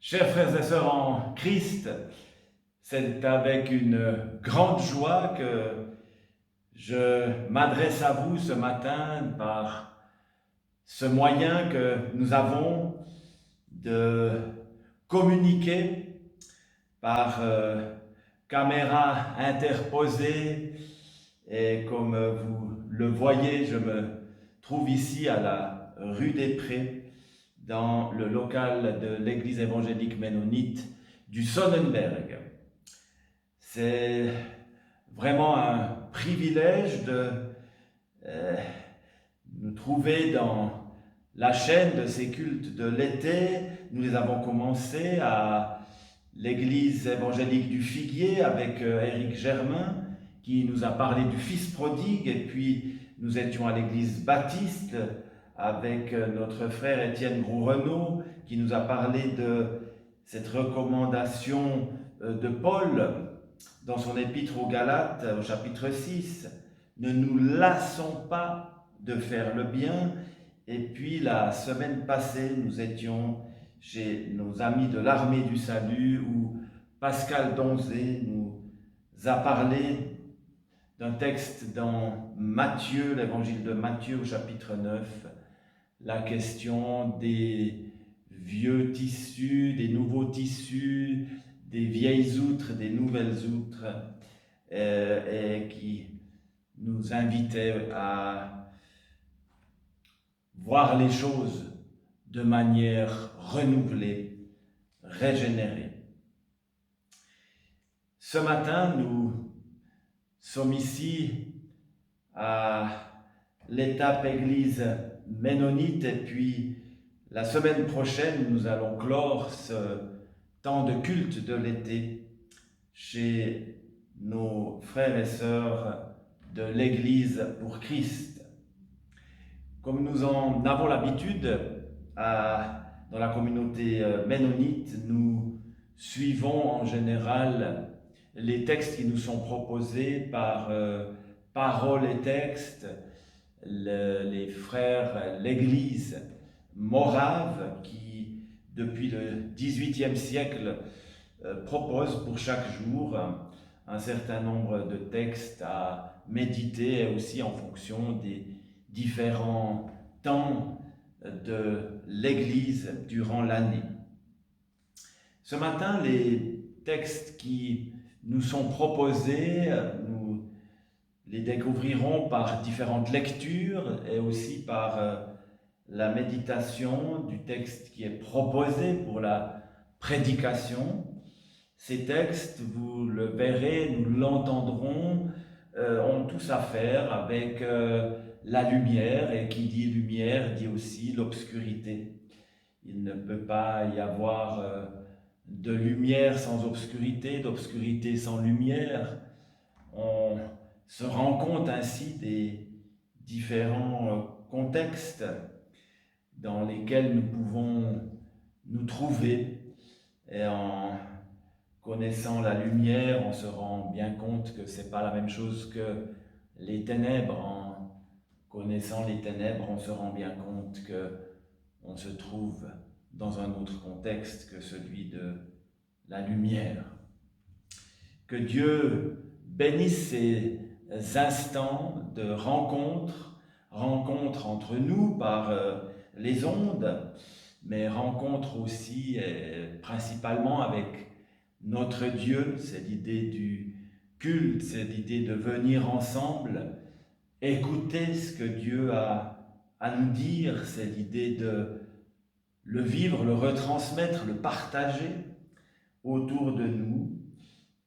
Chers frères et sœurs en Christ, c'est avec une grande joie que je m'adresse à vous ce matin par ce moyen que nous avons de communiquer par caméra interposée. Et comme vous le voyez, je me trouve ici à la rue des Prés, dans le local de l'église évangélique ménonite du Sonnenberg. C'est vraiment un privilège de nous trouver dans la chaîne de ces cultes de l'été. Nous les avons commencés à l'église évangélique du Figuier avec Éric Germain qui nous a parlé du Fils prodigue, et puis nous étions à l'église baptiste avec notre frère Étienne Gros-Renaud qui nous a parlé de cette recommandation de Paul dans son épître aux Galates au chapitre 6. Ne nous lassons pas de faire le bien. Et puis la semaine passée, nous étions chez nos amis de l'Armée du Salut où Pascal Donzé nous a parlé d'un texte dans Matthieu, l'évangile de Matthieu au chapitre 9, la question des vieux tissus, des nouveaux tissus, des vieilles outres, des nouvelles outres, et qui nous invitait à voir les choses de manière renouvelée, régénérée. Ce matin, nous sommes ici à l'étape église ménonite, et puis la semaine prochaine, nous allons clore ce temps de culte de l'été chez nos frères et sœurs de l'Église pour Christ. Comme nous en avons l'habitude dans la communauté ménonite, nous suivons en général les textes qui nous sont proposés par Paroles et Textes, les frères, l'Église morave qui, depuis le XVIIIe siècle, propose pour chaque jour un certain nombre de textes à méditer, et aussi en fonction des différents temps de l'Église durant l'année. Ce matin, les textes qui nous sont proposés, nous les découvrirons par différentes lectures et aussi par la méditation du texte qui est proposé pour la prédication. Ces textes, vous le verrez, nous l'entendrons, ont tous à faire avec la lumière, et qui dit lumière dit aussi l'obscurité. Il ne peut pas y avoir de lumière sans obscurité, d'obscurité sans lumière. On se rend compte ainsi des différents contextes dans lesquels nous pouvons nous trouver, et en connaissant la lumière, on se rend bien compte que ce n'est pas la même chose que les ténèbres. En connaissant les ténèbres, on se rend bien compte qu'on se trouve dans un autre contexte que celui de la lumière. Que Dieu bénisse ces instants de rencontre entre nous par les ondes, mais rencontre aussi principalement avec notre Dieu. C'est l'idée du culte, c'est l'idée de venir ensemble, écouter ce que Dieu a à nous dire, c'est l'idée de le vivre, le retransmettre, le partager autour de nous.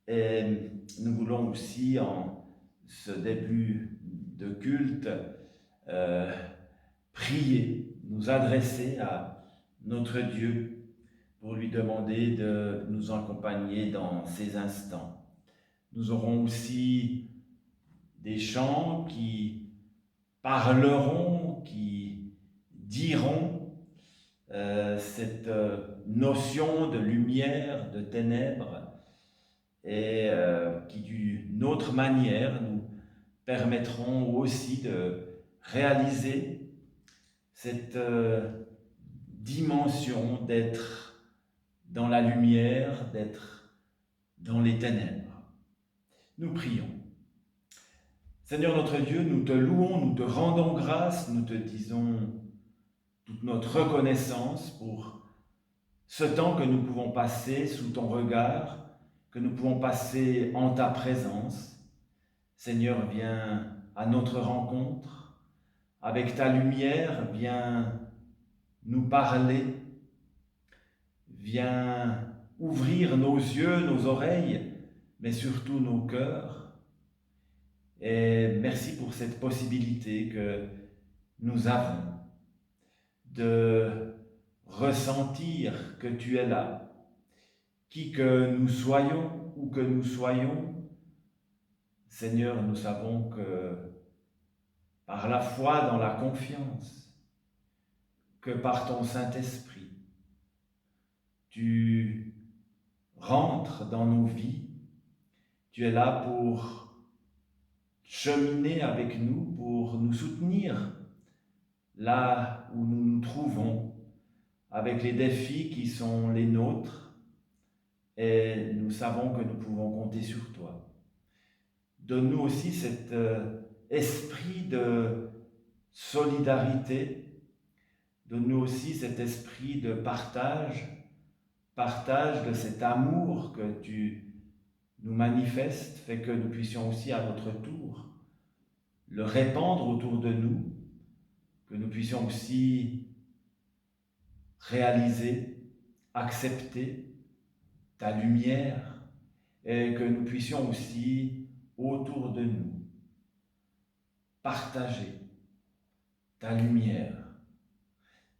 Et nous voulons aussi, en ce début de culte, prier, nous adresser à notre Dieu pour lui demander de nous accompagner dans ces instants. Nous aurons aussi des chants qui parleront, qui diront cette notion de lumière, de ténèbres, et qui d'une autre manière nous permettront aussi de réaliser cette dimension d'être dans la lumière, d'être dans les ténèbres. Nous prions. Seigneur notre Dieu, nous te louons, nous te rendons grâce, nous te disons toute notre reconnaissance pour ce temps que nous pouvons passer sous ton regard, que nous pouvons passer en ta présence. Seigneur, viens à notre rencontre, avec ta lumière, viens nous parler, viens ouvrir nos yeux, nos oreilles, mais surtout nos cœurs. Et merci pour cette possibilité que nous avons de ressentir que tu es là. Qui que nous soyons, où que nous soyons, Seigneur, nous savons que par la foi dans la confiance, que par ton Saint-Esprit, tu rentres dans nos vies, tu es là pour cheminer avec nous, pour nous soutenir là où nous nous trouvons, avec les défis qui sont les nôtres, et nous savons que nous pouvons compter sur toi. Donne-nous aussi cet esprit de solidarité, donne-nous aussi cet esprit de partage de cet amour que tu nous manifestes, fait que nous puissions aussi à notre tour le répandre autour de nous, que nous puissions aussi réaliser, accepter ta lumière, et que nous puissions aussi autour de nous partager ta lumière.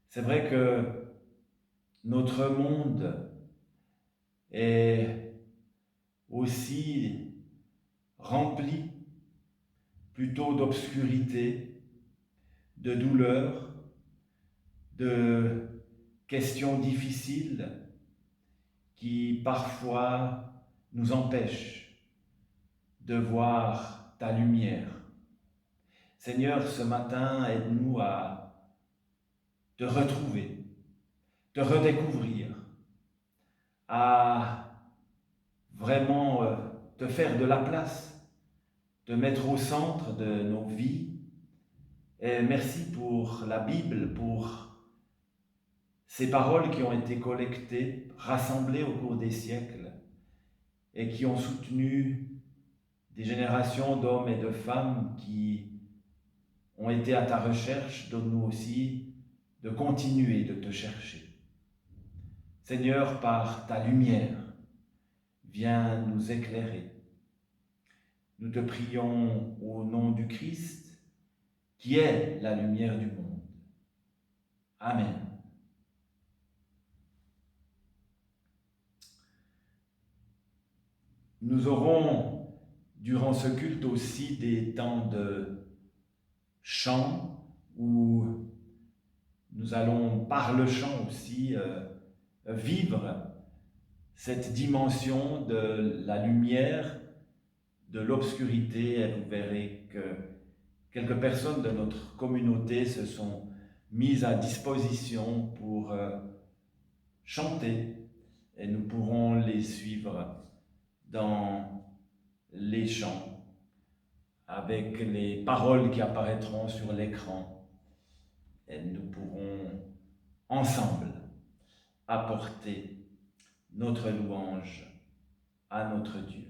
C'est vrai que notre monde est aussi rempli plutôt d'obscurité, de douleur, de questions difficiles qui parfois nous empêchent de voir ta lumière. Seigneur, ce matin, aide-nous à te retrouver, te redécouvrir, à vraiment te faire de la place, te mettre au centre de nos vies. Et merci pour la Bible, pour ces paroles qui ont été collectées, rassemblées au cours des siècles et qui ont soutenu des générations d'hommes et de femmes qui ont été à ta recherche. Donne-nous aussi de continuer de te chercher. Seigneur, par ta lumière, viens nous éclairer. Nous te prions au nom du Christ, qui est la lumière du monde. Amen. Nous aurons, durant ce culte aussi, des temps de chant, où nous allons, par le chant aussi, vivre cette dimension de la lumière, de l'obscurité, et vous verrez que quelques personnes de notre communauté se sont mises à disposition pour chanter, et nous pourrons les suivre dans les chants avec les paroles qui apparaîtront sur l'écran, et nous pourrons ensemble apporter notre louange à notre Dieu.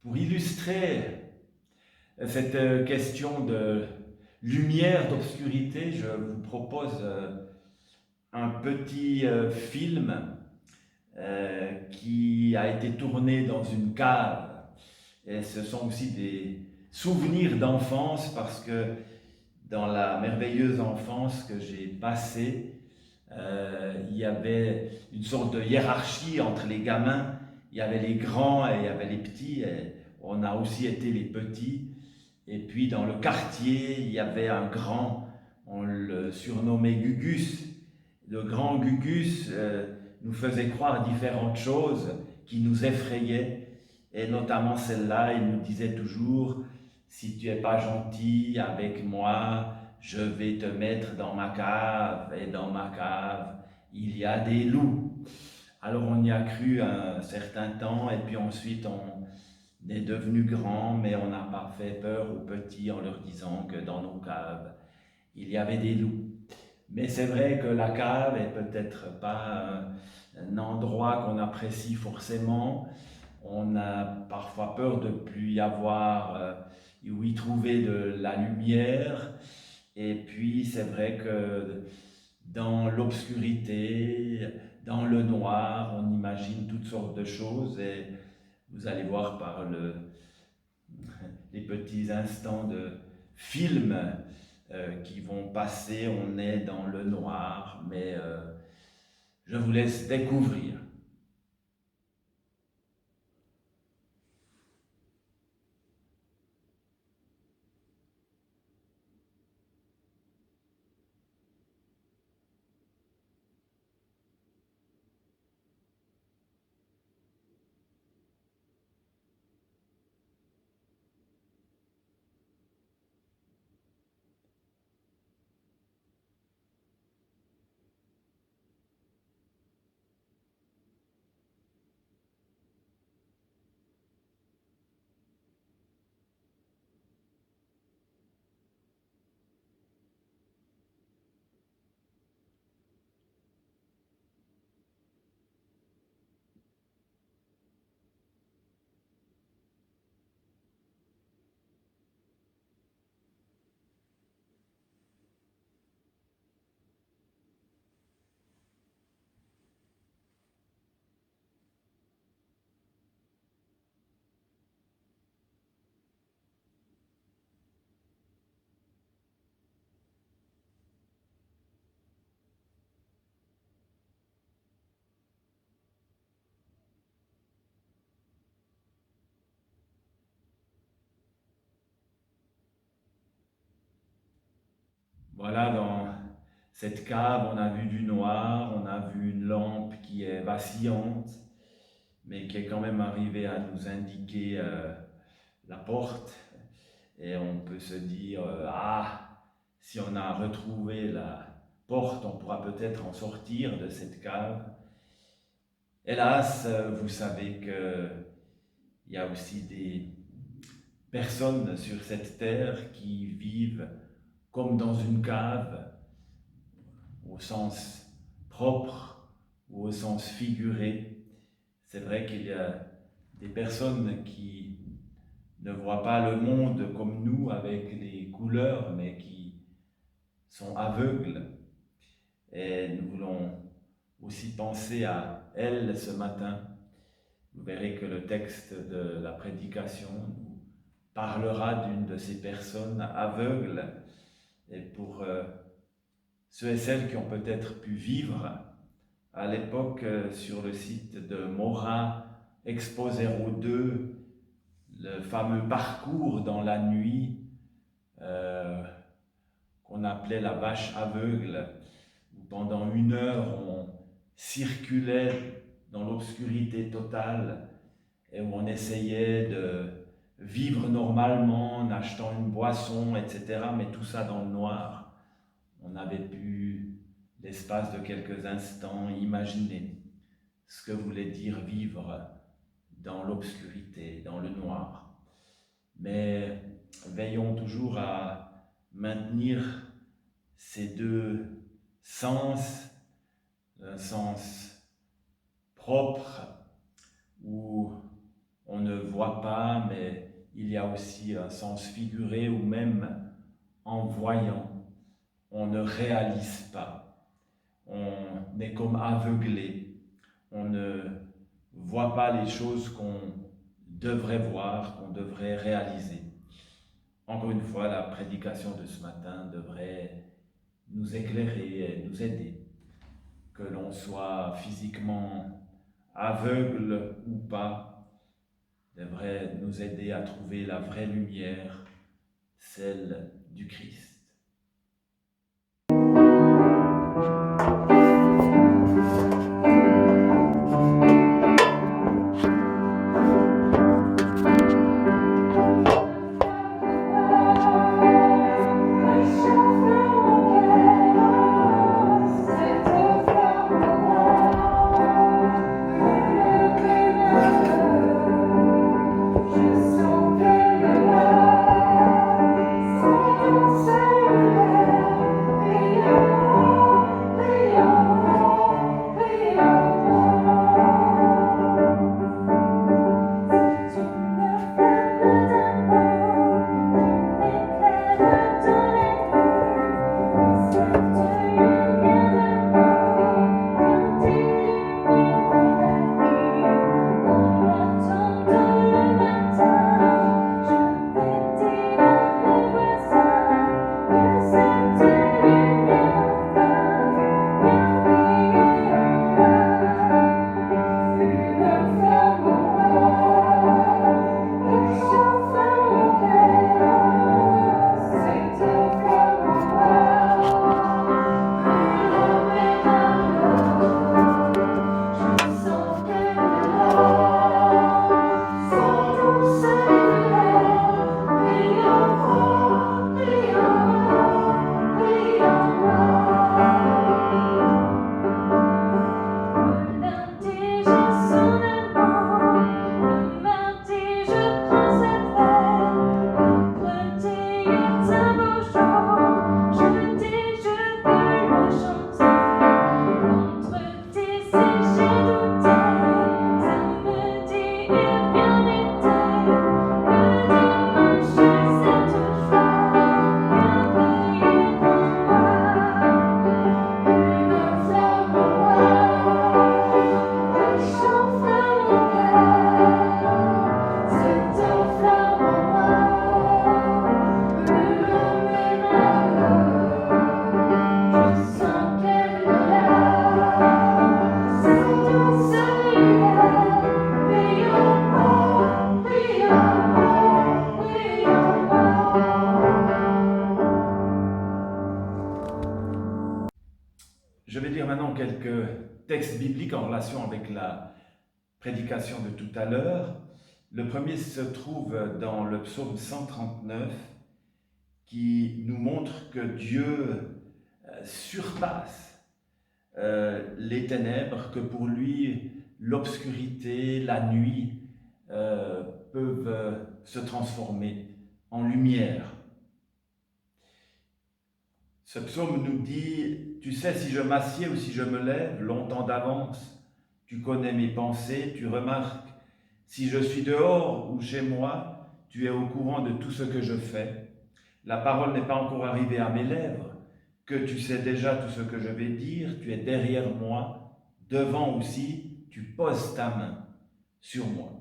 Pour illustrer cette question de lumière, d'obscurité, je vous propose un petit film qui a été tourné dans une cave. Et ce sont aussi des souvenirs d'enfance parce que dans la merveilleuse enfance que j'ai passée, il y avait une sorte de hiérarchie entre les gamins. Il y avait les grands et il y avait les petits. Et on a aussi été les petits. Et puis dans le quartier, il y avait un grand, on le surnommait Gugus. Le grand Gugus nous faisait croire différentes choses qui nous effrayaient. Et notamment celle-là, il nous disait toujours, si tu n'es pas gentil avec moi, je vais te mettre dans ma cave, et dans ma cave, il y a des loups. Alors on y a cru un certain temps, et puis ensuite on est devenu grand, mais on n'a pas fait peur aux petits en leur disant que dans nos caves, il y avait des loups. Mais c'est vrai que la cave est peut-être pas un endroit qu'on apprécie forcément. On a parfois peur de ne plus y avoir, ou y trouver de la lumière. Et puis c'est vrai que dans l'obscurité, dans le noir, on imagine toutes sortes de choses. Et vous allez voir par les petits instants de film qui vont passer, on est dans le noir, mais je vous laisse découvrir. Voilà, dans cette cave, on a vu du noir, on a vu une lampe qui est vacillante, mais qui est quand même arrivée à nous indiquer la porte. Et on peut se dire, si on a retrouvé la porte, on pourra peut-être en sortir de cette cave. Hélas, vous savez qu'il y a aussi des personnes sur cette terre qui vivent comme dans une cave, au sens propre ou au sens figuré. C'est vrai qu'il y a des personnes qui ne voient pas le monde comme nous avec les couleurs, mais qui sont aveugles. Et nous voulons aussi penser à elles ce matin. Vous verrez que le texte de la prédication nous parlera d'une de ces personnes aveugles. Et pour ceux et celles qui ont peut-être pu vivre à l'époque sur le site de Mora Expo 02, le fameux parcours dans la nuit qu'on appelait la vache aveugle, où pendant 1 heure on circulait dans l'obscurité totale et où on essayait de vivre normalement en achetant une boisson, etc., mais tout ça dans le noir. On avait pu, l'espace de quelques instants, imaginer ce que voulait dire vivre dans l'obscurité, dans le noir. Mais veillons toujours à maintenir ces deux sens, un sens propre où on ne voit pas, mais il y a aussi un sens figuré où même en voyant, on ne réalise pas. On est comme aveuglé. On ne voit pas les choses qu'on devrait voir, qu'on devrait réaliser. Encore une fois, la prédication de ce matin devrait nous éclairer et nous aider. Que l'on soit physiquement aveugle ou pas, devrait nous aider à trouver la vraie lumière, celle du Christ. Say Je vais lire maintenant quelques textes bibliques en relation avec la prédication de tout à l'heure. Le premier se trouve dans le psaume 139 qui nous montre que Dieu surpasse les ténèbres, que pour lui l'obscurité, la nuit peuvent se transformer en lumière. Ce psaume nous dit « Tu sais si je m'assieds ou si je me lève, longtemps d'avance, tu connais mes pensées, tu remarques si je suis dehors ou chez moi, tu es au courant de tout ce que je fais. La parole n'est pas encore arrivée à mes lèvres, que tu sais déjà tout ce que je vais dire, tu es derrière moi, devant aussi, tu poses ta main sur moi.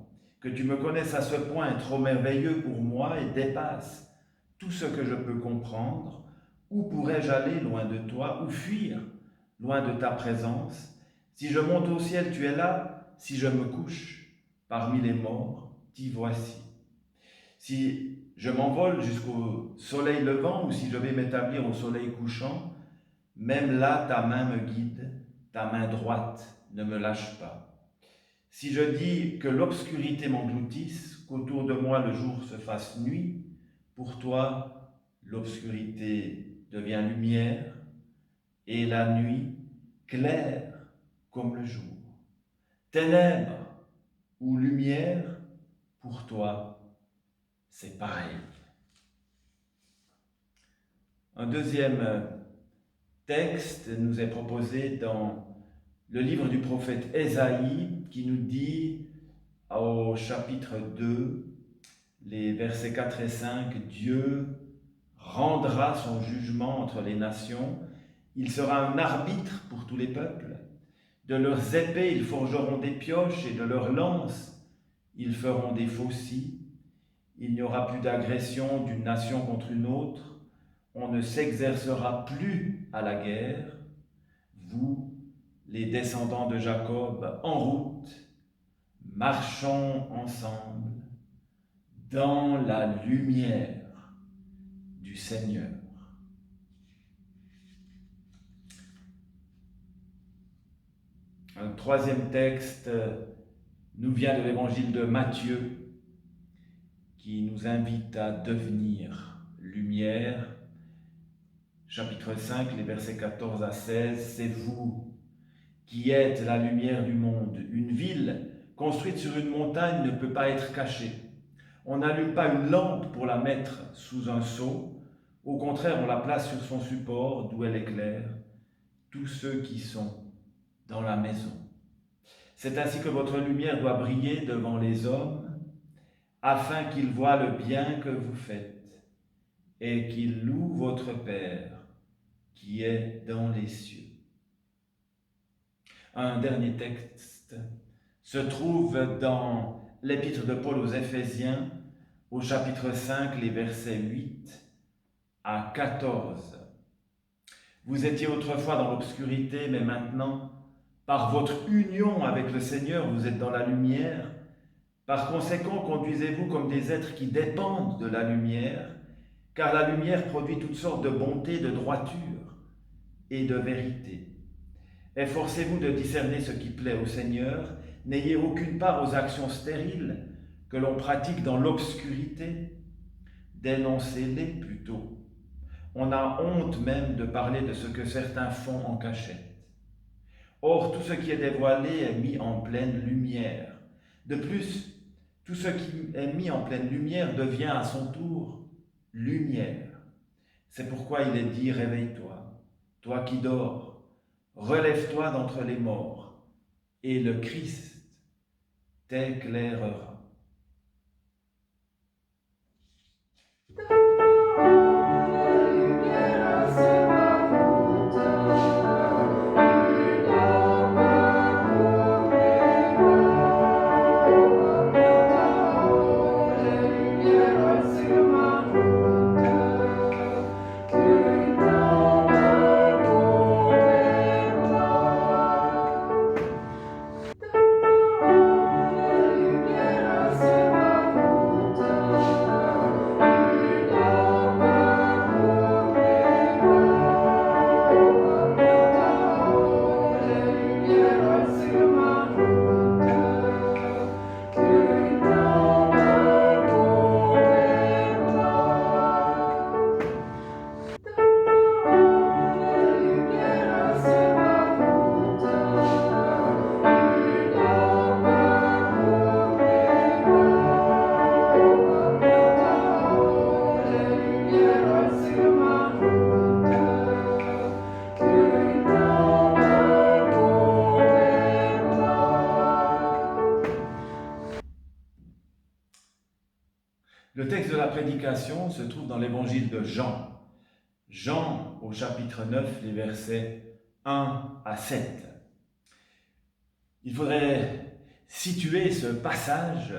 Que tu me connaisses à ce point est trop merveilleux pour moi et dépasse tout ce que je peux comprendre. Où pourrais-je aller loin de toi, ou fuir loin de ta présence? Si je monte au ciel, tu es là. Si je me couche parmi les morts, t'y voici. Si je m'envole jusqu'au soleil levant, ou si je vais m'établir au soleil couchant, même là ta main me guide, ta main droite ne me lâche pas. Si je dis que l'obscurité m'engloutisse, qu'autour de moi le jour se fasse nuit, pour toi l'obscurité devient lumière et la nuit claire comme le jour. Ténèbres ou lumière, pour toi, c'est pareil. Un deuxième texte nous est proposé dans le livre du prophète Ésaïe qui nous dit au chapitre 2, les versets 4 et 5, Dieu rendra son jugement entre les nations, il sera un arbitre pour tous les peuples. De leurs épées, ils forgeront des pioches et de leurs lances, ils feront des faucilles. Il n'y aura plus d'agression d'une nation contre une autre. On ne s'exercera plus à la guerre. Vous, les descendants de Jacob, en route, marchons ensemble dans la lumière du Seigneur. Un troisième texte nous vient de l'évangile de Matthieu qui nous invite à devenir lumière. Chapitre 5, les versets 14 à 16, c'est vous qui êtes la lumière du monde. Une ville construite sur une montagne ne peut pas être cachée. On n'allume pas une lampe pour la mettre sous un seau. Au contraire, on la place sur son support d'où elle éclaire tous ceux qui sont dans la maison. C'est ainsi que votre lumière doit briller devant les hommes, afin qu'ils voient le bien que vous faites et qu'ils louent votre Père qui est dans les cieux. Un dernier texte se trouve dans l'épître de Paul aux Éphésiens, au chapitre 5, les versets 8 à 14. Vous étiez autrefois dans l'obscurité, mais maintenant, par votre union avec le Seigneur, vous êtes dans la lumière. Par conséquent, conduisez-vous comme des êtres qui dépendent de la lumière, car la lumière produit toutes sortes de bonté, de droiture et de vérité. Efforcez-vous de discerner ce qui plaît au Seigneur. N'ayez aucune part aux actions stériles que l'on pratique dans l'obscurité. Dénoncez-les plutôt. On a honte même de parler de ce que certains font en cachette. Or, tout ce qui est dévoilé est mis en pleine lumière. De plus, tout ce qui est mis en pleine lumière devient à son tour lumière. C'est pourquoi il est dit « Réveille-toi, toi qui dors, relève-toi d'entre les morts, et le Christ t'éclairera. » application se trouve dans l'évangile de Jean. Jean au chapitre 9, les versets 1 à 7. Il faudrait situer ce passage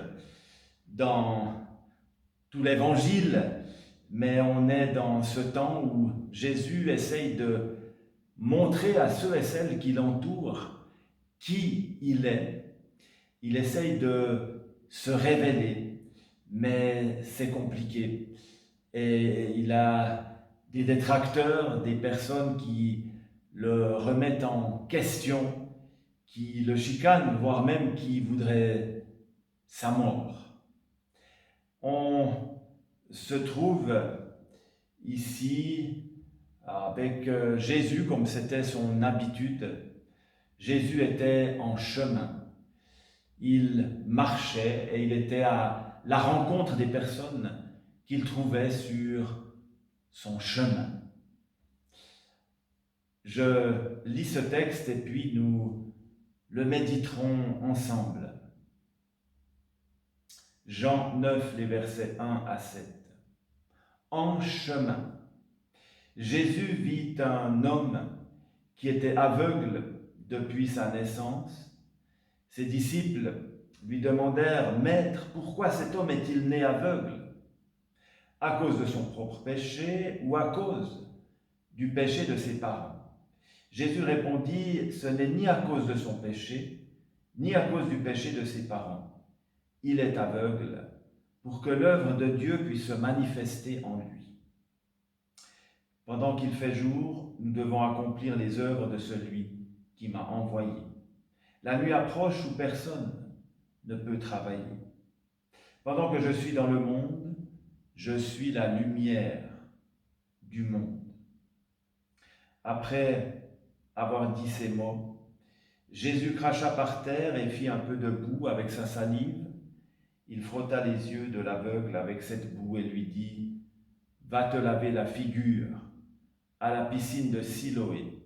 dans tout l'évangile, mais on est dans ce temps où Jésus essaye de montrer à ceux et celles qui l'entourent qui il est. Il essaye de se révéler, mais c'est compliqué. Et il a des détracteurs, des personnes qui le remettent en question, qui le chicanent, voire même qui voudraient sa mort. On se trouve ici avec Jésus, comme c'était son habitude. Jésus était en chemin. Il marchait et il était à la rencontre des personnes qu'il trouvait sur son chemin. Je lis ce texte et puis nous le méditerons ensemble. Jean 9, les versets 1 à 7. En chemin, Jésus vit un homme qui était aveugle depuis sa naissance. Ses disciples lui demandèrent « Maître, pourquoi cet homme est-il né aveugle? À cause de son propre péché ou à cause du péché de ses parents ?» Jésus répondit « Ce n'est ni à cause de son péché, ni à cause du péché de ses parents. Il est aveugle pour que l'œuvre de Dieu puisse se manifester en lui. Pendant qu'il fait jour, nous devons accomplir les œuvres de celui qui m'a envoyé. La nuit approche où personne ne peut travailler. Pendant que je suis dans le monde, je suis la lumière du monde. » Après avoir dit ces mots, Jésus cracha par terre et fit un peu de boue avec sa salive. Il frotta les yeux de l'aveugle avec cette boue et lui dit « Va te laver la figure à la piscine de Siloé. »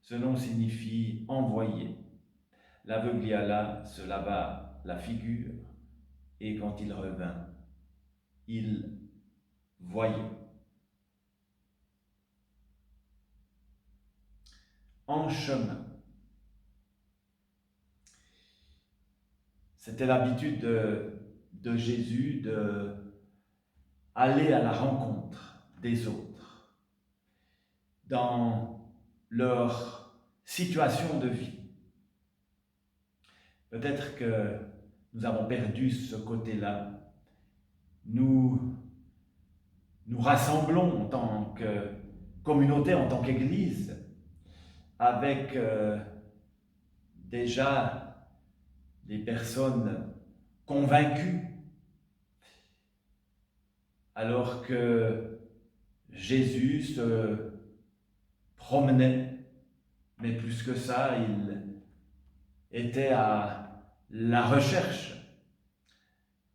Ce nom signifie « envoyé ». L'aveugle y alla, se lava la figure, et quand il revint, il voyait. En chemin. C'était l'habitude de Jésus d'aller à la rencontre des autres dans leur situation de vie. Peut-être que nous avons perdu ce côté-là. Nous rassemblons en tant que communauté, en tant qu'Église, avec déjà des personnes convaincues, alors que Jésus se promenait, mais plus que ça, il était à la recherche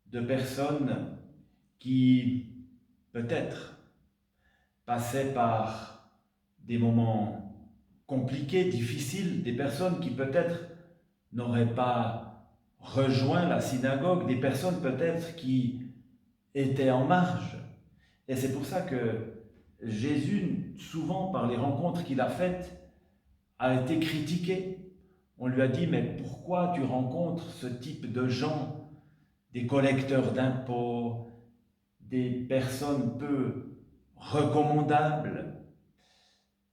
de personnes qui, peut-être, passaient par des moments compliqués, difficiles, des personnes qui, peut-être, n'auraient pas rejoint la synagogue, des personnes, peut-être, qui étaient en marge. Et c'est pour ça que Jésus, souvent, par les rencontres qu'il a faites, a été critiqué. On lui a dit, mais pourquoi tu rencontres ce type de gens, des collecteurs d'impôts, des personnes peu recommandables?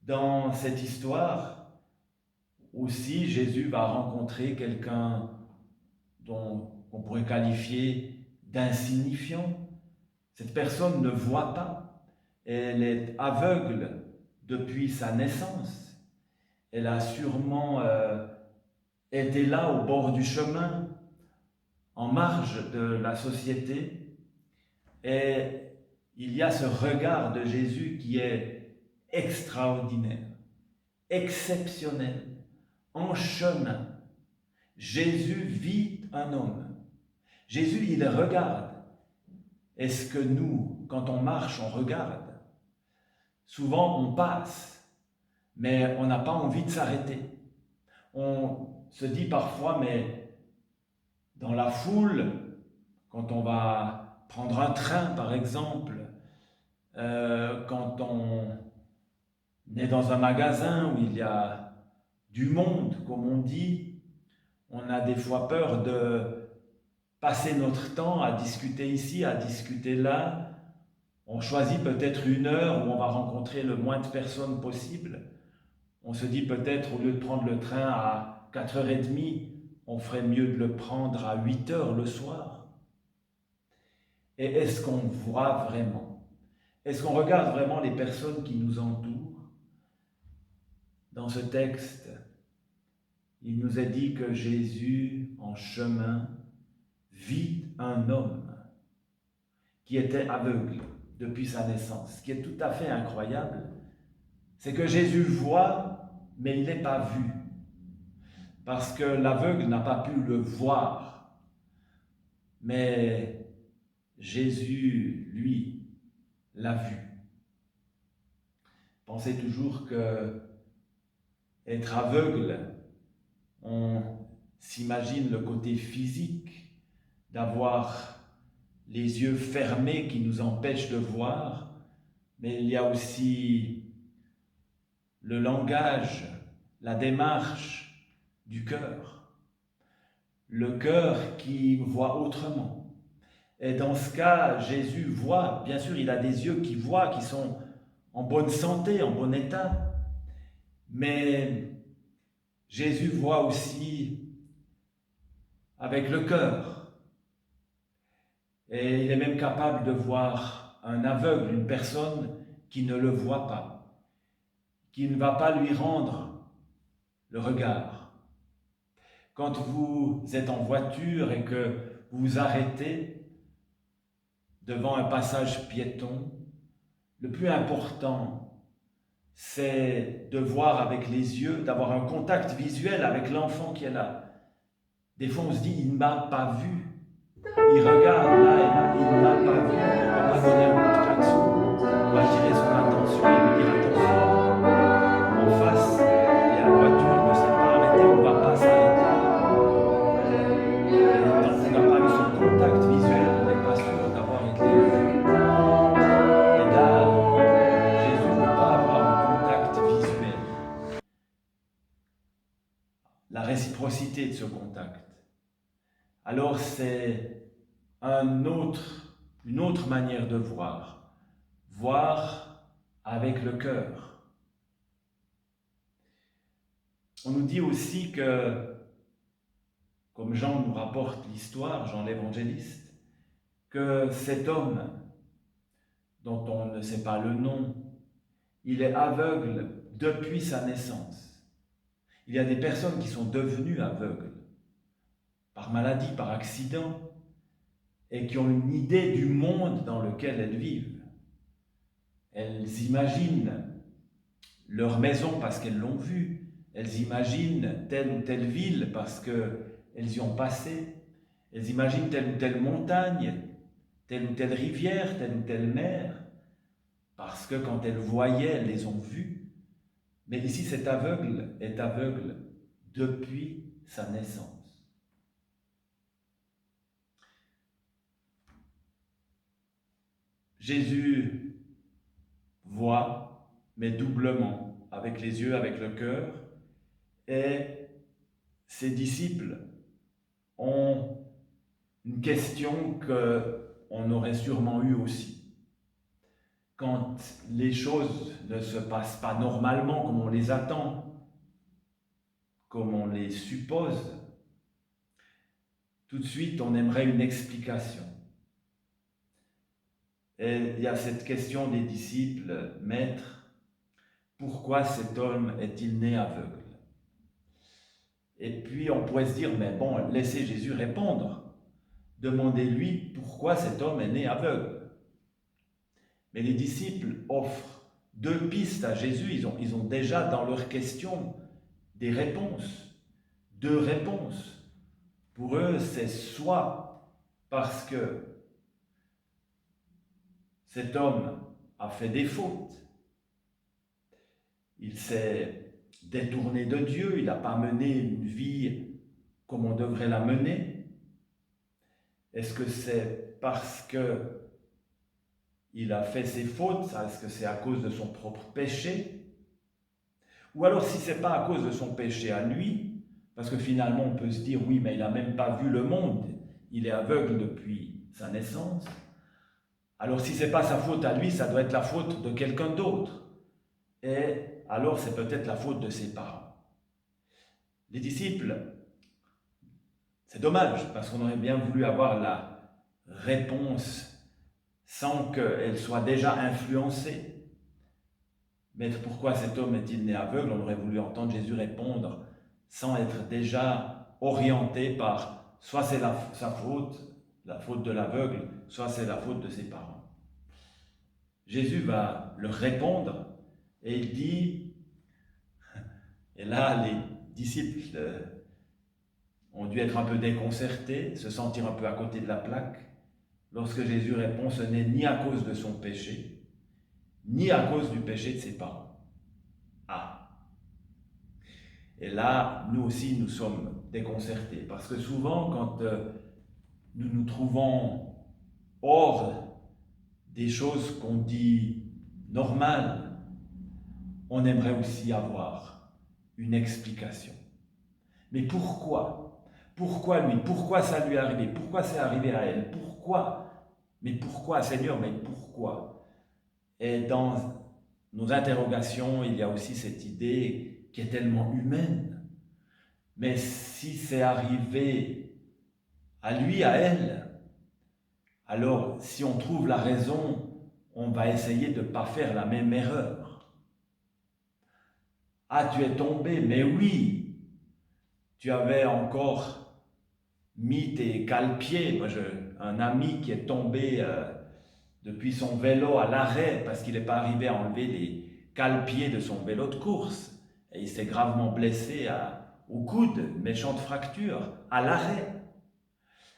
Dans cette histoire, aussi, Jésus va rencontrer quelqu'un dont on pourrait qualifier d'insignifiant. Cette personne ne voit pas, elle est aveugle depuis sa naissance. Elle a sûrement était là au bord du chemin, en marge de la société, et il y a ce regard de Jésus qui est extraordinaire, exceptionnel, en chemin. Jésus vit un homme. Jésus, il regarde. Est-ce que nous, quand on marche, on regarde? Souvent, on passe, mais on n'a pas envie de s'arrêter. On se dit parfois, mais dans la foule, quand on va prendre un train par exemple, quand on est dans un magasin où il y a du monde, comme on dit, on a des fois peur de passer notre temps à discuter ici, à discuter là. On choisit peut-être une heure où on va rencontrer le moins de personnes possible. On se dit peut-être, au lieu de prendre le train à 4h30, on ferait mieux de le prendre à 8h le soir. Et est-ce qu'on voit vraiment? Est-ce qu'on regarde vraiment les personnes qui nous entourent? Dans ce texte, il nous est dit que Jésus, en chemin, vit un homme qui était aveugle depuis sa naissance. Ce qui est tout à fait incroyable, c'est que Jésus voit, mais il n'est pas vu. Parce que l'aveugle n'a pas pu le voir. Mais Jésus, lui, l'a vu. Pensez toujours que être aveugle, on s'imagine le côté physique, d'avoir les yeux fermés qui nous empêchent de voir, mais il y a aussi le langage, la démarche du cœur. Le cœur qui voit autrement. Et dans ce cas, Jésus voit, bien sûr, il a des yeux qui voient, qui sont en bonne santé, en bon état, mais Jésus voit aussi avec le cœur. Et il est même capable de voir un aveugle, une personne qui ne le voit pas, qui ne va pas lui rendre le regard. Quand vous êtes en voiture et que vous vous arrêtez devant un passage piéton, le plus important, c'est de voir avec les yeux, d'avoir un contact visuel avec l'enfant qui est là. Des fois, on se dit, il ne m'a pas vu. Il regarde là et là, il ne m'a pas vu. On ne va pas donner un coup de klaxon. On va attirer son attention et lui dire, attention, en face, il y a la voiture, ne s'est pas arrêtée, on ne va pas s'arrêter. Et tant qu'on n'a pas eu son contact visuel, on n'est pas sûr d'avoir été vu. Et là, Jésus ne veut pas avoir un contact visuel. La réciprocité de ce contact. Alors c'est une autre manière de voir. Voir avec le cœur. On nous dit aussi que, comme Jean nous rapporte l'histoire, Jean l'évangéliste, que cet homme, dont on ne sait pas le nom, il est aveugle depuis sa naissance. Il y a des personnes qui sont devenues aveugles, par maladie, par accident, et qui ont une idée du monde dans lequel elles vivent. Elles imaginent leur maison parce qu'elles l'ont vue, elles imaginent telle ou telle ville parce qu'elles y ont passé, elles imaginent telle ou telle montagne, telle ou telle rivière, telle ou telle mer, parce que quand elles voyaient, elles les ont vues. Mais ici, cet aveugle est aveugle depuis sa naissance. Jésus voit, mais doublement, avec les yeux, avec le cœur, et ses disciples ont une question qu'on aurait sûrement eue aussi. Quand les choses ne se passent pas normalement comme on les attend, comme on les suppose, tout de suite on aimerait une explication. Et il y a cette question des disciples, Maître, pourquoi cet homme est-il né aveugle? Et puis on pourrait se dire, mais bon, laissez Jésus répondre. Demandez-lui pourquoi cet homme est né aveugle. Mais les disciples offrent deux pistes à Jésus. Ils ont déjà dans leur question des réponses, deux réponses. Pour eux, c'est soit parce que cet homme a fait des fautes, il s'est détourné de Dieu, il n'a pas mené une vie comme on devrait la mener. Est-ce que c'est parce que il a fait ses fautes, est-ce que c'est à cause de son propre péché? Ou alors si ce n'est pas à cause de son péché à lui, parce que finalement on peut se dire oui, mais il n'a même pas vu le monde, il est aveugle depuis sa naissance. Alors si ce n'est pas sa faute à lui, ça doit être la faute de quelqu'un d'autre. Et alors c'est peut-être la faute de ses parents. Les disciples, c'est dommage, parce qu'on aurait bien voulu avoir la réponse sans qu'elle soit déjà influencée. Maître, pourquoi cet homme est-il né aveugle? On aurait voulu entendre Jésus répondre sans être déjà orienté par soit c'est sa faute, la faute de l'aveugle, soit c'est la faute de ses parents. Jésus va leur répondre et il dit, et là les disciples ont dû être un peu déconcertés, se sentir un peu à côté de la plaque, lorsque Jésus répond, ce n'est ni à cause de son péché, ni à cause du péché de ses parents. Ah! Et là, nous aussi, nous sommes déconcertés, parce que souvent, quand nous nous trouvons hors des choses qu'on dit normales, on aimerait aussi avoir une explication. Mais pourquoi? Pourquoi lui? Pourquoi ça lui est arrivé? Pourquoi c'est arrivé à elle? Pourquoi? Mais pourquoi, Seigneur? Mais pourquoi? Et dans nos interrogations, il y a aussi cette idée qui est tellement humaine. Mais si c'est arrivé à lui, à elle, alors si on trouve la raison, on va essayer de ne pas faire la même erreur. Ah, tu es tombé, mais oui, tu avais encore mis tes cale-pieds. Moi, un ami qui est tombé depuis son vélo à l'arrêt parce qu'il n'est pas arrivé à enlever les cale-pieds de son vélo de course. Et il s'est gravement blessé au coude, méchante fracture, à l'arrêt.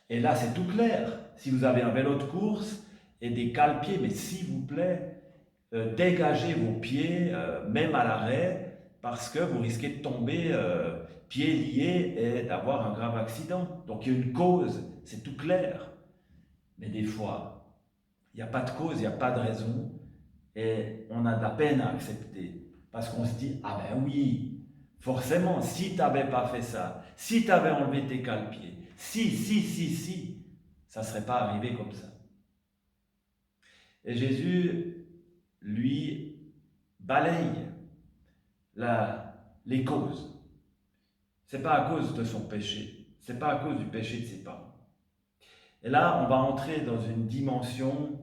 Et là, c'est tout clair. Si vous avez un vélo de course et des cale-pieds, mais s'il vous plaît, dégagez vos pieds, même à l'arrêt, parce que vous risquez de tomber pieds liés et d'avoir un grave accident. Donc il y a une cause, c'est tout clair. Mais des fois, il n'y a pas de cause, il n'y a pas de raison, et on a de la peine à accepter. Parce qu'on se dit, ah ben oui, forcément, si tu n'avais pas fait ça, si tu avais enlevé tes cale-pieds, si, ça ne serait pas arrivé comme ça. Et Jésus, lui, balaye les causes. Ce n'est pas à cause de son péché, ce n'est pas à cause du péché de ses parents. Et là, on va entrer dans une dimension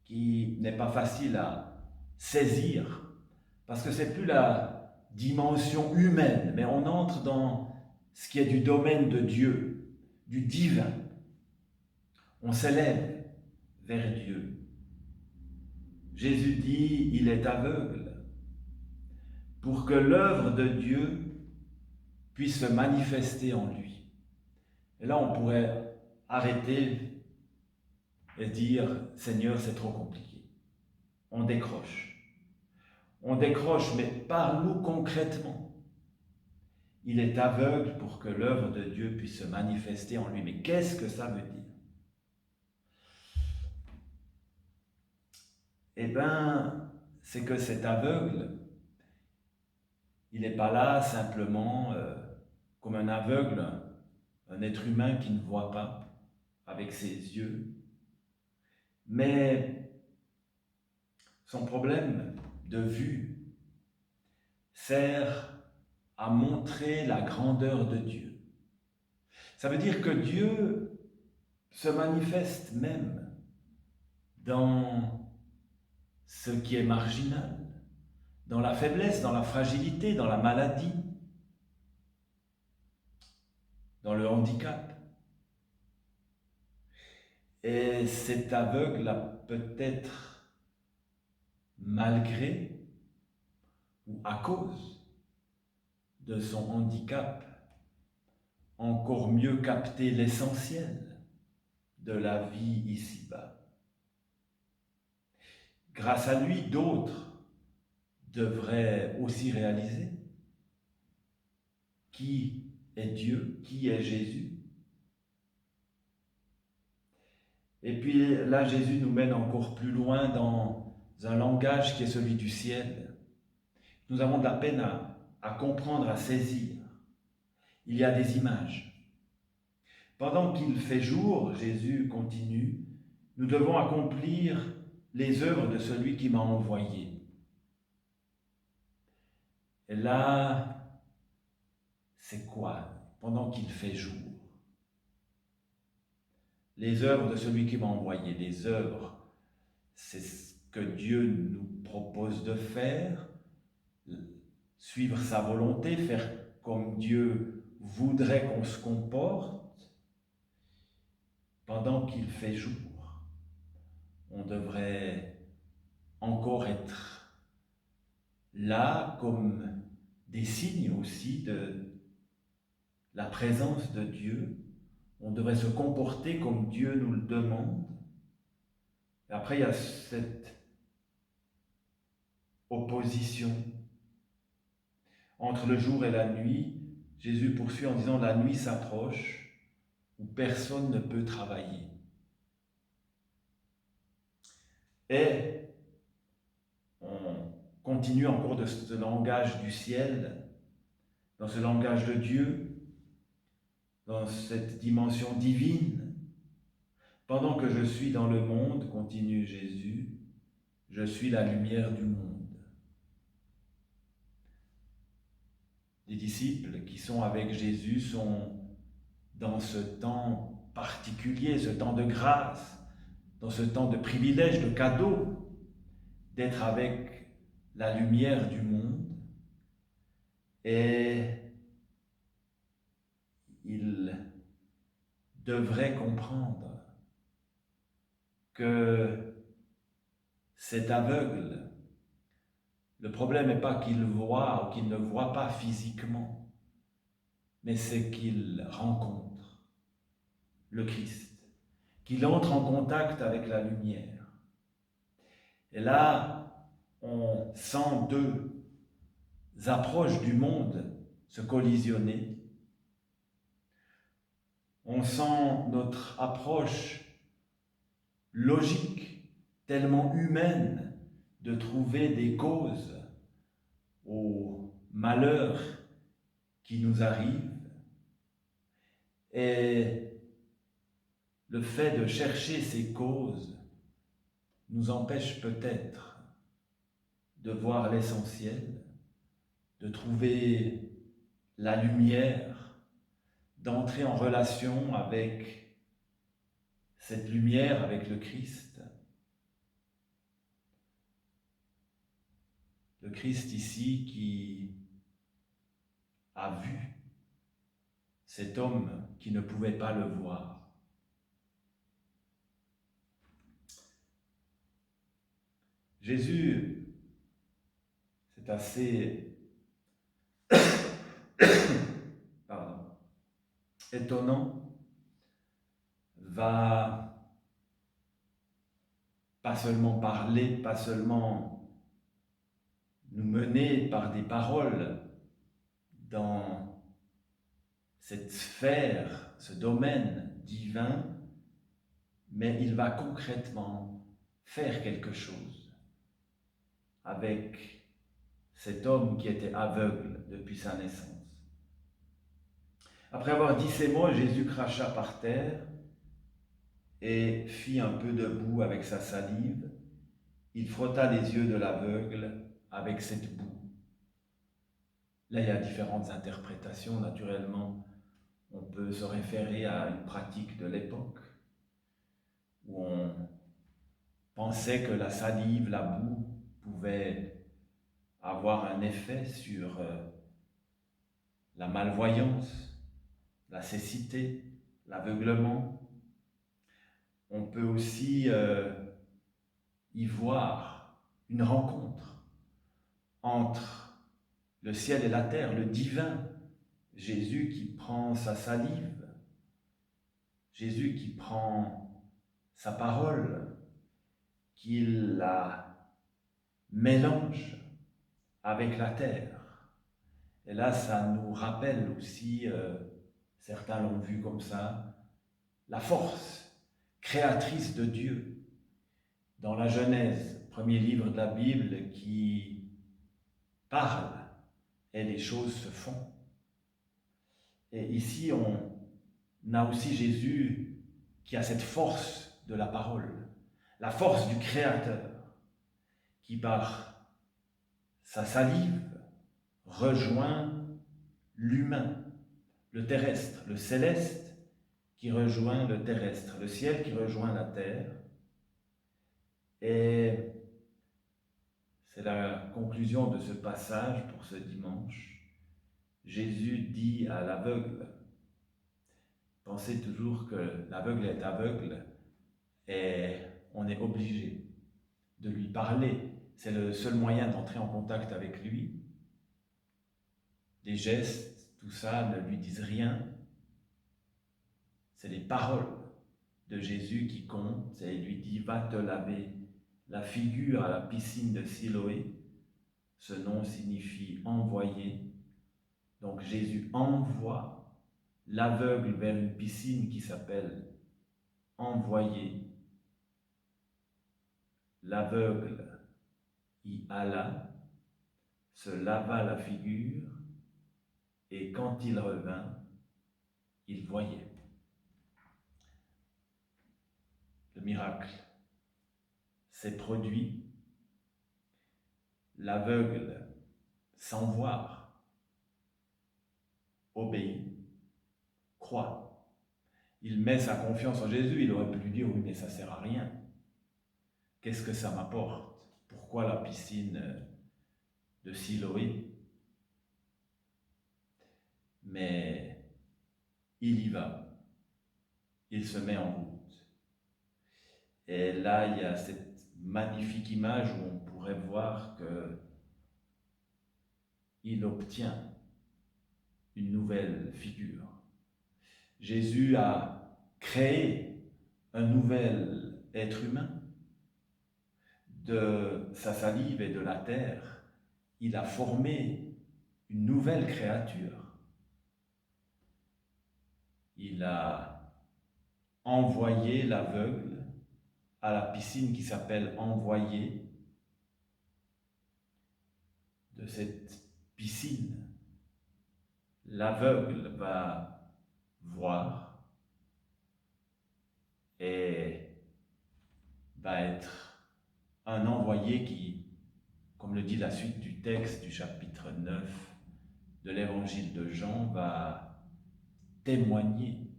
qui n'est pas facile à saisir, parce que ce n'est plus la dimension humaine, mais on entre dans ce qui est du domaine de Dieu, du divin. On s'élève vers Dieu. Jésus dit, il est aveugle, pour que l'œuvre de Dieu puisse se manifester en lui. Et là, on pourrait arrêter et dire, Seigneur, c'est trop compliqué. On décroche. On décroche, mais parle-nous concrètement. Il est aveugle pour que l'œuvre de Dieu puisse se manifester en lui. Mais qu'est-ce que ça veut dire? Eh bien, c'est que cet aveugle, il n'est pas là simplement comme un aveugle, un être humain qui ne voit pas avec ses yeux, mais son problème de vue sert à montrer la grandeur de Dieu. Ça veut dire que Dieu se manifeste même dans ce qui est marginal, dans la faiblesse, dans la fragilité, dans la maladie, dans le handicap. Et cet aveugle a peut-être, malgré ou à cause de son handicap, encore mieux capté l'essentiel de la vie ici-bas. Grâce à lui, d'autres devraient aussi réaliser qui est Dieu, qui est Jésus. Et puis là, Jésus nous mène encore plus loin dans un langage qui est celui du ciel. Nous avons de la peine à comprendre, à saisir. Il y a des images. Pendant qu'il fait jour, Jésus continue, nous devons accomplir les œuvres de celui qui m'a envoyé. Et là, c'est quoi? Pendant qu'il fait jour. Les œuvres de celui qui m'a envoyé, les œuvres, c'est ce que Dieu nous propose de faire, suivre sa volonté, faire comme Dieu voudrait qu'on se comporte. Pendant qu'il fait jour, on devrait encore être là comme des signes aussi de la présence de Dieu. On devrait se comporter comme Dieu nous le demande. Et après, il y a cette opposition entre le jour et la nuit. Jésus poursuit en disant « La nuit s'approche où personne ne peut travailler. » Et on continue encore de ce langage du ciel, dans ce langage de Dieu, dans cette dimension divine. Pendant que je suis dans le monde, continue Jésus, je suis la lumière du monde. Les disciples qui sont avec Jésus sont dans ce temps particulier, ce temps de grâce, dans ce temps de privilège, de cadeau, d'être avec la lumière du monde. Et ils devraient comprendre que cet aveugle, le problème n'est pas qu'il voit ou qu'il ne voit pas physiquement, mais c'est qu'il rencontre le Christ, qu'il entre en contact avec la lumière. Et là, on sent deux approches du monde se collisionner. On sent notre approche logique, tellement humaine, de trouver des causes aux malheurs qui nous arrivent. Et le fait de chercher ces causes nous empêche peut-être de voir l'essentiel, de trouver la lumière, d'entrer en relation avec cette lumière, avec le Christ. Le Christ ici qui a vu cet homme qui ne pouvait pas le voir. Jésus, c'est assez étonnant, va pas seulement parler, pas seulement nous mener par des paroles dans cette sphère, ce domaine divin, mais il va concrètement faire quelque chose avec cet homme qui était aveugle depuis sa naissance. Après avoir dit ces mots, Jésus cracha par terre et fit un peu de boue avec sa salive. Il frotta les yeux de l'aveugle avec cette boue. Là, il y a différentes interprétations. Naturellement, on peut se référer à une pratique de l'époque où on pensait que la salive, la boue, pouvait avoir un effet sur la malvoyance, la cécité, l'aveuglement. On peut aussi y voir une rencontre entre le ciel et la terre, le divin, Jésus qui prend sa salive, Jésus qui prend sa parole, qui la mélange avec la terre. Et là, ça nous rappelle aussi, certains l'ont vu comme ça, la force créatrice de Dieu. Dans la Genèse, premier livre de la Bible qui parle, et les choses se font. Et ici, on a aussi Jésus qui a cette force de la parole, la force du Créateur, qui par sa salive rejoint l'humain, le terrestre, le céleste qui rejoint le terrestre, le ciel qui rejoint la terre. Et c'est la conclusion de ce passage pour ce dimanche. Jésus dit à l'aveugle, pensez toujours que l'aveugle est aveugle et on est obligé de lui parler. C'est le seul moyen d'entrer en contact avec lui. Les gestes, tout ça ne lui disent rien. C'est les paroles de Jésus qui comptent et il lui dit « Va te laver la figure à la piscine de Siloé ». Ce nom signifie « envoyer ». Donc Jésus envoie l'aveugle vers une piscine qui s'appelle « envoyer ». L'aveugle y alla, se lava la figure et quand il revint, il voyait. Le miracle s'est produit. L'aveugle, sans voir, obéit, croit. Il met sa confiance en Jésus. Il aurait pu lui dire, oui, mais ça ne sert à rien. Qu'est-ce que ça m'apporte? Pourquoi la piscine de Siloé? Mais il y va. Il se met en route. Et là, il y a cette magnifique image où on pourrait voir qu'il obtient une nouvelle figure. Jésus a créé un nouvel être humain de sa salive et de la terre. Il a formé une nouvelle créature. Il a envoyé l'aveugle à la piscine qui s'appelle Envoyer. De cette piscine, l'aveugle va voir et va être un envoyé qui, comme le dit la suite du texte du chapitre 9 de l'évangile de Jean, va témoigner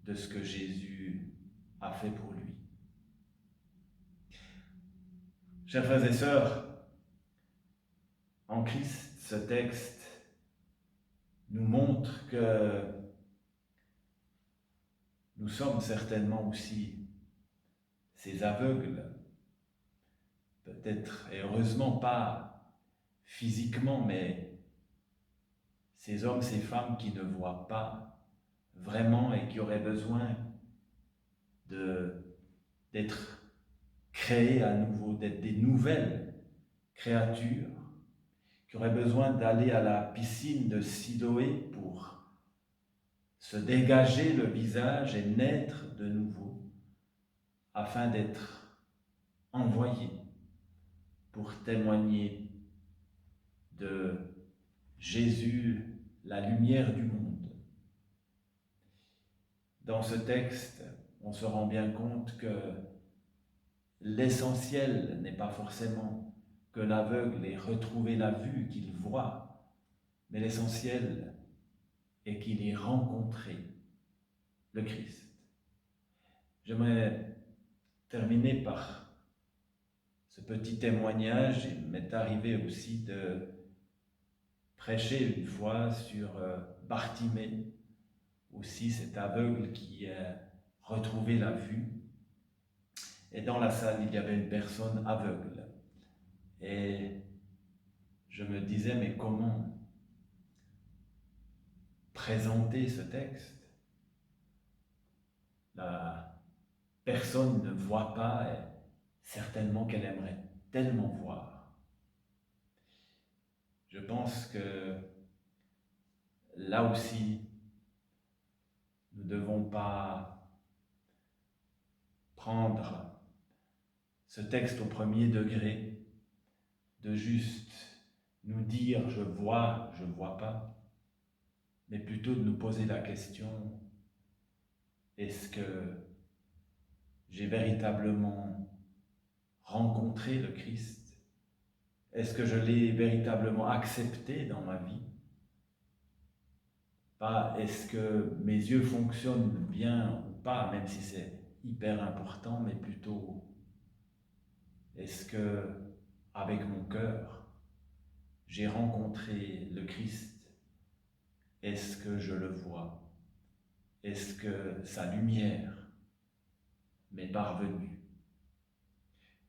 de ce que Jésus a fait pour lui. Chers frères et sœurs, en Christ, ce texte nous montre que nous sommes certainement aussi ces aveugles, peut-être et heureusement pas physiquement, mais ces hommes, ces femmes qui ne voient pas vraiment et qui auraient besoin d'être créés à nouveau, d'être des nouvelles créatures, qui auraient besoin d'aller à la piscine de Siloé pour se dégager le visage et naître de nouveau, afin d'être envoyés pour témoigner de Jésus, la lumière du monde. Dans ce texte, on se rend bien compte que l'essentiel n'est pas forcément que l'aveugle ait retrouvé la vue, qu'il voit, mais l'essentiel est qu'il ait rencontré le Christ. J'aimerais terminer par ce petit témoignage. Il m'est arrivé aussi de prêcher une fois sur Bartimée, aussi cet aveugle qui a retrouvé la vue. Et dans la salle, il y avait une personne aveugle. Et je me disais, mais comment présenter ce texte? La personne ne voit pas et certainement qu'elle aimerait tellement voir. Je pense que là aussi, nous ne devons pas prendre ce texte au premier degré, de juste nous dire je vois pas, mais plutôt de nous poser la question, est-ce que j'ai véritablement rencontré le Christ? Est-ce que je l'ai véritablement accepté dans ma vie? Pas est-ce que mes yeux fonctionnent bien ou pas, même si c'est hyper important, mais plutôt est-ce que avec mon cœur, j'ai rencontré le Christ? Est-ce que je le vois? Est-ce que sa lumière m'est parvenue?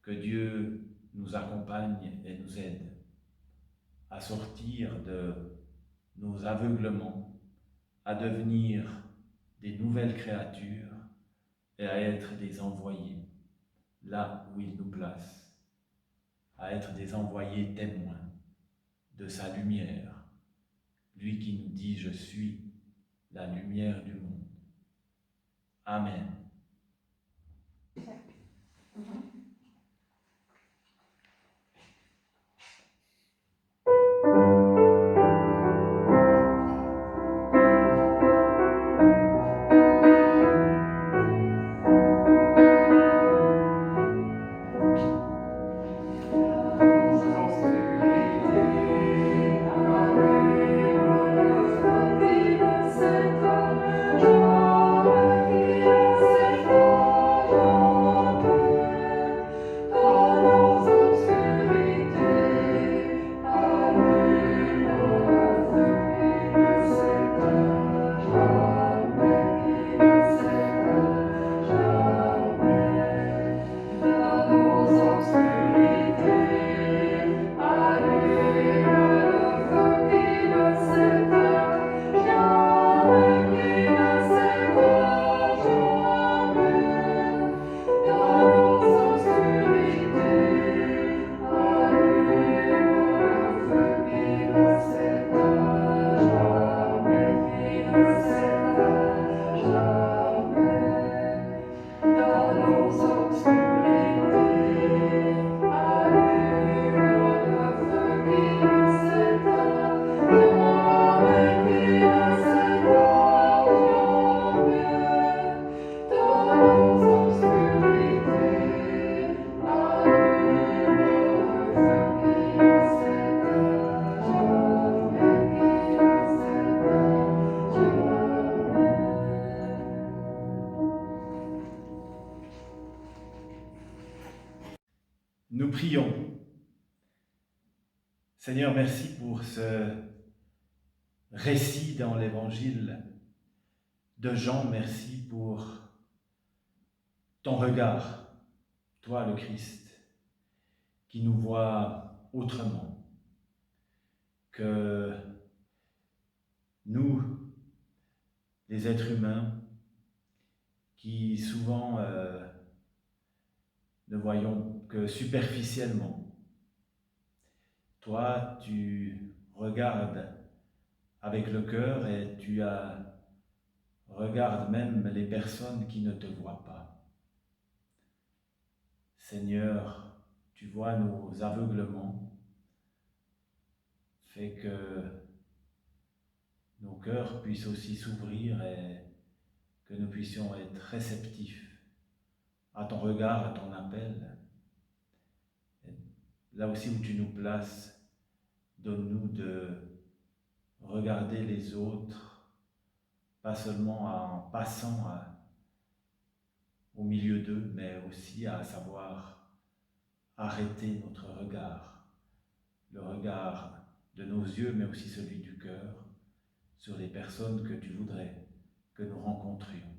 Que Dieu nous accompagne et nous aide à sortir de nos aveuglements, à devenir des nouvelles créatures et à être des envoyés là où il nous place, à être des envoyés témoins de sa lumière, lui qui nous dit « Je suis la lumière du monde ». Amen. Nous prions. Seigneur, merci pour ce récit dans l'Évangile de Jean. Merci pour ton regard, toi le Christ, qui nous voit autrement que nous, les êtres humains, qui souvent ne voyons que superficiellement. Toi, tu regardes avec le cœur et tu regardes même les personnes qui ne te voient pas. Seigneur, tu vois nos aveuglements, fais que nos cœurs puissent aussi s'ouvrir et que nous puissions être réceptifs à ton regard, à ton appel. Et là aussi où tu nous places, donne-nous de regarder les autres, pas seulement en passant au milieu d'eux, mais aussi à savoir arrêter notre regard, le regard de nos yeux, mais aussi celui du cœur, sur les personnes que tu voudrais que nous rencontrions.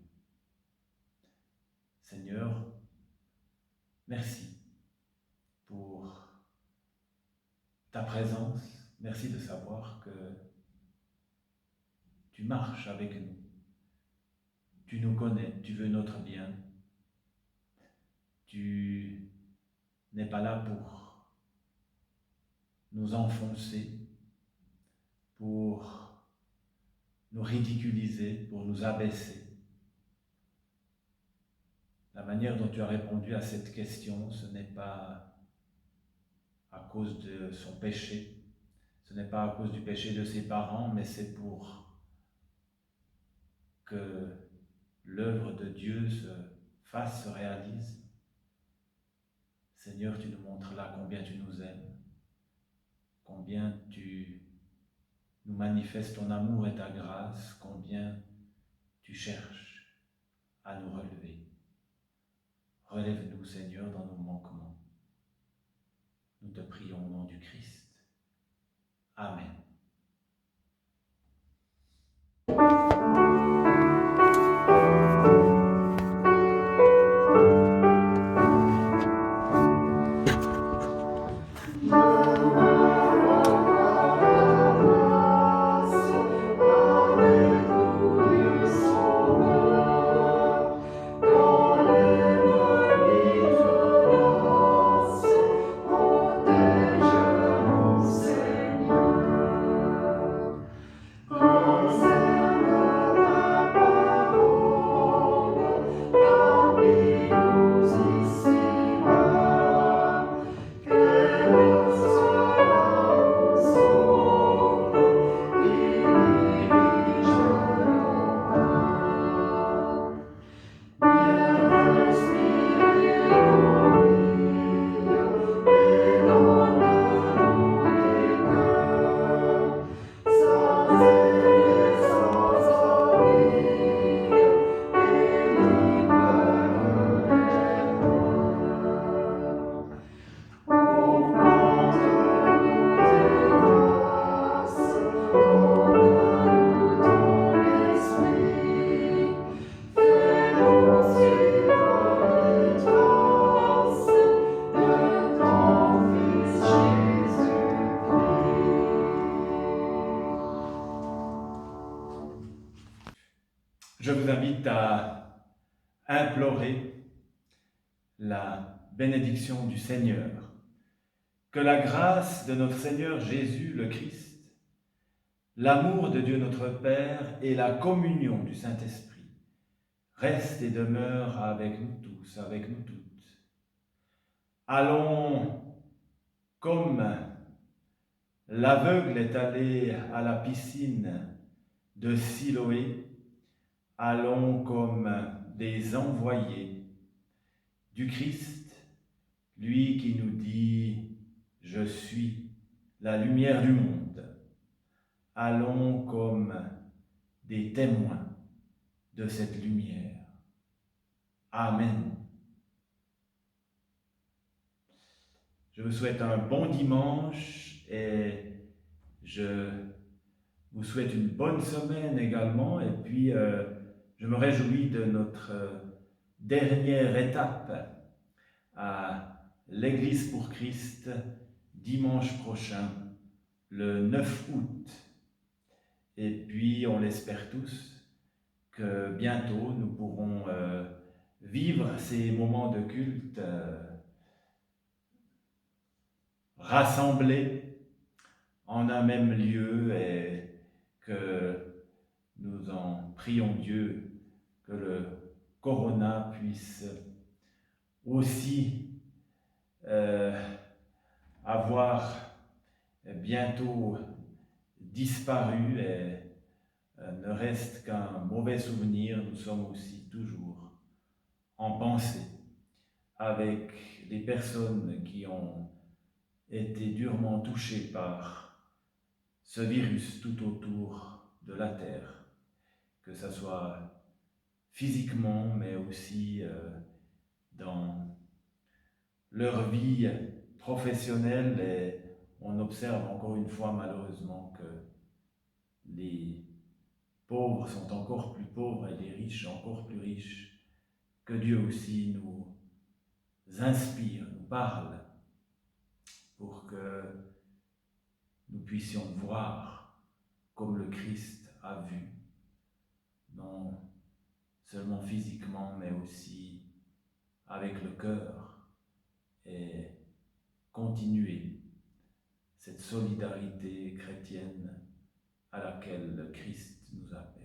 Seigneur, merci pour ta présence, merci de savoir que tu marches avec nous, tu nous connais, tu veux notre bien, tu n'es pas là pour nous enfoncer, pour nous ridiculiser, pour nous abaisser. La manière dont tu as répondu à cette question, ce n'est pas à cause de son péché, ce n'est pas à cause du péché de ses parents, mais c'est pour que l'œuvre de Dieu se fasse, se réalise. Seigneur, tu nous montres là combien tu nous aimes, combien tu nous manifestes ton amour et ta grâce, combien tu cherches à nous relever. Relève-nous, Seigneur, dans nos manquements. Nous te prions au nom du Christ. Amen. Je vous invite à implorer la bénédiction du Seigneur. Que la grâce de notre Seigneur Jésus le Christ, l'amour de Dieu notre Père et la communion du Saint-Esprit restent et demeurent avec nous tous, avec nous toutes. Allons comme l'aveugle est allé à la piscine de Siloé, allons comme des envoyés du Christ, lui qui nous dit « Je suis la lumière du monde ». Allons comme des témoins de cette lumière. Amen. Je vous souhaite un bon dimanche et je vous souhaite une bonne semaine également. Et puis, je me réjouis de notre dernière étape à l'Église pour Christ, dimanche prochain, le 9 août. Et puis, on l'espère tous, que bientôt nous pourrons vivre ces moments de culte rassemblés en un même lieu et que nous en prions Dieu que le corona puisse aussi avoir bientôt disparu et ne reste qu'un mauvais souvenir. Nous sommes aussi toujours en pensée avec les personnes qui ont été durement touchées par ce virus tout autour de la Terre, que ce soit physiquement, mais aussi dans leur vie professionnelle. Et on observe encore une fois malheureusement que les pauvres sont encore plus pauvres et les riches encore plus riches. Que Dieu aussi nous inspire, nous parle, pour que nous puissions voir comme le Christ a vu, non seulement physiquement, mais aussi avec le cœur, et continuer cette solidarité chrétienne à laquelle le Christ nous appelle.